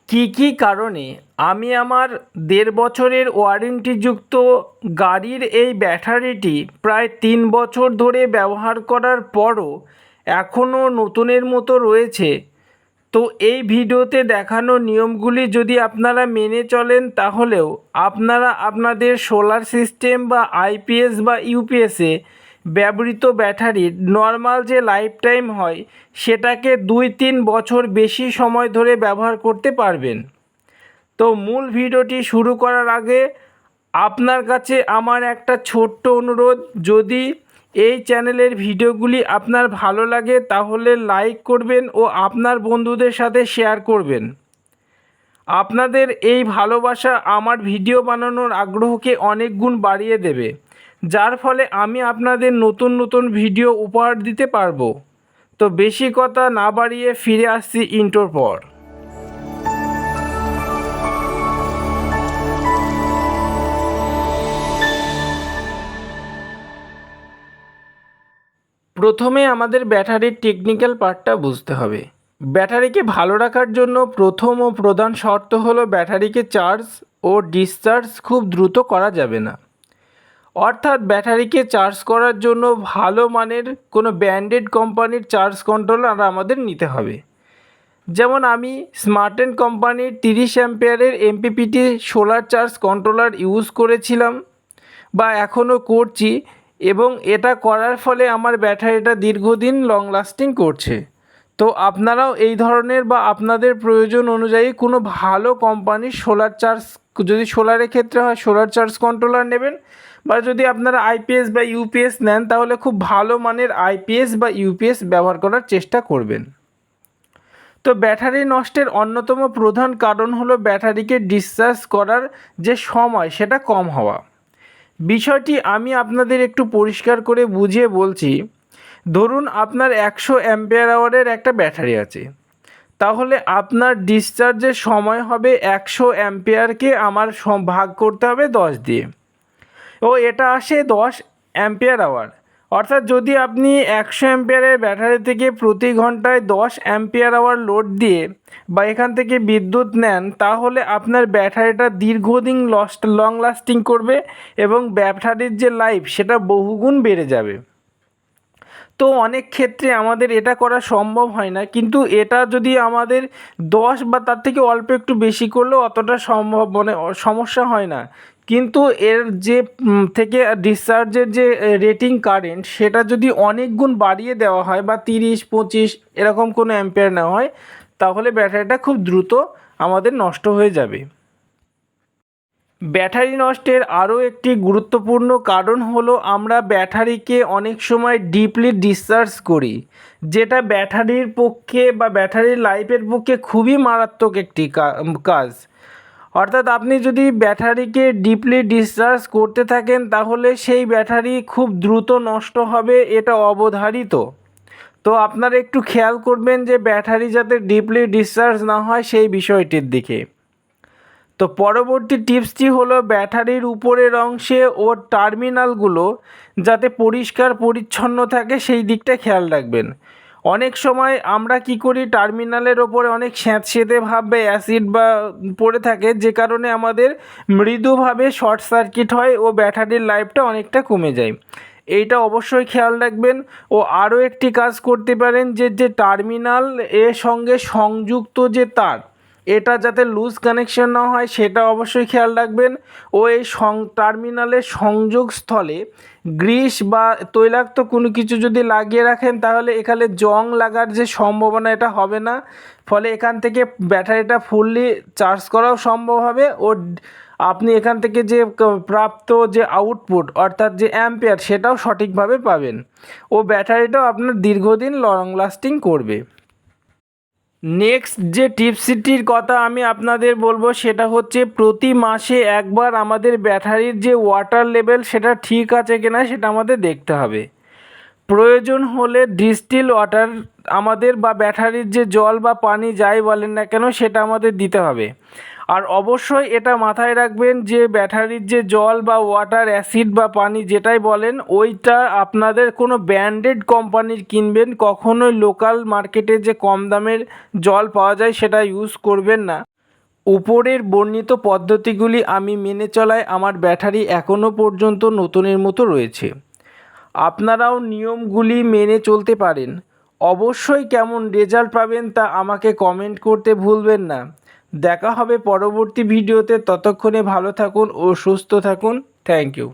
কি কারণে আমি আমার ১.৫ বছরের ওয়ারেন্টিযুক্ত গাড়ির এই ব্যাটারিটি প্রায় ৩ বছর ধরে ব্যবহার করার পরও এখনও নতুনের মতো রয়েছে। তো এই ভিডিওতে দেখানো নিয়মগুলি যদি আপনারা মেনে চলেন তাহলেও আপনারা আপনাদের সোলার সিস্টেম বা আইপিএস বা ইউপিএসে ব্যবহৃত ব্যাটারির নর্মাল যে লাইফ টাইম হয় সেটাকে ২-৩ বছর বেশি সময় ধরে ব্যবহার করতে পারবেন। তো মূল ভিডিওটি শুরু করার আগে আপনার কাছে আমার একটা ছোট্ট অনুরোধ, যদি এই চ্যানেলের ভিডিওগুলি আপনার ভালো লাগে তাহলে লাইক করবেন ও আপনার বন্ধুদের সাথে শেয়ার করবেন। আপনাদের এই ভালোবাসা আমার ভিডিও বানানোর আগ্রহকে অনেক গুণ বাড়িয়ে দেবে, যার ফলে আমি আপনাদের নতুন নতুন ভিডিও উপহার দিতে পারবো। তো বেশি কথা না বাড়িয়ে ফিরে আসছি ইন্ট্রোর পর। প্রথমে আমাদের ব্যাটারির টেকনিক্যাল পার্টটা বুঝতে হবে। ব্যাটারিকে ভালো রাখার জন্য প্রথম ও প্রধান শর্ত হলো ব্যাটারিকে চার্জ ও ডিসচার্জ খুব দ্রুত করা যাবে না। অর্থাৎ ব্যাটারিকে চার্জ করার জন্য ভালো মানের কোনো ব্র্যান্ডেড কোম্পানির চার্জ কন্ট্রোলার আমাদের নিতে হবে। যেমন আমি স্মার্টেন কোম্পানির 30 অ্যাম্পিয়ারের MPPT solar charge controller use করেছিলাম বা এখনও করছি, এবং এটা করার ফলে আমার ব্যাটারিটা দীর্ঘদিন লং লাস্টিং করছে। তো আপনারাও এই ধরনের বা আপনাদের প্রয়োজন অনুযায়ী কোনো ভালো কোম্পানির সোলার চার্জ, যদি সোলারের ক্ষেত্রে হয় সোলার চার্জ কন্ট্রোলার নেবেন, বা যদি আপনারা আইপিএস বা ইউপিএস নেন তাহলে খুব ভালো মানের আইপিএস বা ইউপিএস ব্যবহার করার চেষ্টা করবেন। তো ব্যাটারি নষ্টের অন্যতম প্রধান কারণ হলো ব্যাটারিকে ডিসচার্জ করার যে সময় সেটা কম হওয়া। বিষয়টি আমি আপনাদের একটু পরিষ্কার করে বুঝিয়ে বলছি। ধরুন আপনার 100 অ্যাম্পিয়ার আওয়ারের একটা ব্যাটারি আছে, তাহলে আপনার ডিসচার্জের সময় হবে 100 অ্যাম্পিয়ারকে আমার ভাগ করতে হবে 10 দিয়ে, ও এটা আসে 10 অ্যাম্পিয়ার আওয়ার। অর্থাৎ যদি আপনি 100 অ্যাম্পিয়ারের ব্যাটারি থেকে প্রতি ঘন্টায় 10 অ্যাম্পিয়ার আওয়ার লোড দিয়ে বা এখান থেকে বিদ্যুৎ নেন, তাহলে আপনার ব্যাটারিটা দীর্ঘদিন লং লাস্টিং করবে এবং ব্যাটারির যে লাইফ সেটা বহুগুণ বেড়ে যাবে। তো অনেক ক্ষেত্রে আমাদের এটা করা সম্ভব হয় না, কিন্তু এটা যদি আমাদের 10 বা তার থেকে অল্প একটু বেশি করলেও অতটা সম্ভব সমস্যা হয় না। কিন্তু এর যে থেকে ডিসচার্জের যে রেটিং কারেন্ট সেটা যদি অনেক গুণ বাড়িয়ে দেওয়া হয় বা 30-25 এরকম কোনো অ্যাম্পিয়ার নেওয়া হয়, তাহলে ব্যাটারিটা খুব দ্রুত আমাদের নষ্ট হয়ে যাবে। ব্যাটারি নষ্টের আরও একটি গুরুত্বপূর্ণ কারণ হলো আমরা ব্যাটারিকে অনেক সময় ডিপলি ডিসচার্জ করি, যেটা ব্যাটারির পক্ষে বা ব্যাটারির লাইফের পক্ষে খুবই মারাত্মক একটি কাজ। অর্থাৎ আপনি যদি ব্যাটারিকে ডিপলি ডিসচার্জ করতে থাকেন তাহলে সেই ব্যাটারি খুব দ্রুত নষ্ট হবে, এটা অবধারিত। তো আপনারা একটু খেয়াল করবেন যে ব্যাটারি যাতে ডিপলি ডিসচার্জ না হয় সেই বিষয়টির দিকে। তো পরবর্তী টিপসটি হলো ব্যাটারির উপরের অংশে ও টার্মিনালগুলো যাতে পরিষ্কার পরিচ্ছন্ন থাকে সেই দিকটা খেয়াল রাখবেন। অনেক সময় আমরা কি করি, টার্মিনালের ওপরে অনেক স্যাঁতসেঁতে ভাব বা অ্যাসিড বা পড়ে থাকে, যে কারণে আমাদের মৃদুভাবে শর্ট সার্কিট হয় ও ব্যাটারির লাইফটা অনেকটা কমে যায়। এইটা অবশ্যই খেয়াল রাখবেন। ও আরও একটি কাজ করতে পারেন যে টার্মিনাল এর সঙ্গে সংযুক্ত যে তার, এটা যাতে লুজ কানেকশন না হয় সেটা অবশ্যই খেয়াল রাখবেন। ও এই টার্মিনালের সংযোগস্থলে গ্রিস বা তৈলাক্ত কোনো কিছু যদি লাগিয়ে রাখেন তাহলে এখানে জং লাগার যে সম্ভাবনা এটা হবে না, ফলে এখান থেকে ব্যাটারিটা ফুললি চার্জ করাও সম্ভব হবে ও আপনি এখান থেকে যে প্রাপ্ত যে আউটপুট অর্থাৎ যে অ্যাম্পিয়ার সেটাও সঠিকভাবে পাবেন ও ব্যাটারিটাও আপনার দীর্ঘদিন লং লাস্টিং করবে। নেক্সট যে টিপসটির কথা আমি আপনাদের বলবো সেটা হচ্ছে প্রতি মাসে একবার আমাদের ব্যাটারির যে ওয়াটার লেভেল সেটা ঠিক আছে কিনা সেটা আমাদের দেখতে হবে। প্রয়োজন হলে ডিস্টিল ওয়াটার আমাদের বা ব্যাটারির যে জল বা পানি যাই বলেন না কেন সেটা আমাদের দিতে হবে। আর অবশ্যই এটা মাথায় রাখবেন যে ব্যাটারির যে জল বা ওয়াটার অ্যাসিড বা পানি যেটাই বলেন ওইটা আপনাদের কোনো ব্র্যান্ডেড কোম্পানির কিনবেন, কখনোই লোকাল মার্কেটে যে কম দামের জল পাওয়া যায় সেটা ইউজ করবেন না। উপরের বর্ণিত পদ্ধতিগুলি আমি মেনে চলায় আমার ব্যাটারি এখনও পর্যন্ত নতুনের মতো রয়েছে। আপনারাও নিয়মগুলি মেনে চলতে পারেন। অবশ্যই কেমন রেজাল্ট পাবেন তা আমাকে কমেন্ট করতে ভুলবেন না। দেখা হবে পরবর্তী ভিডিওতে। ততক্ষণে ভালো থাকুন ও সুস্থ থাকুন। Thank you.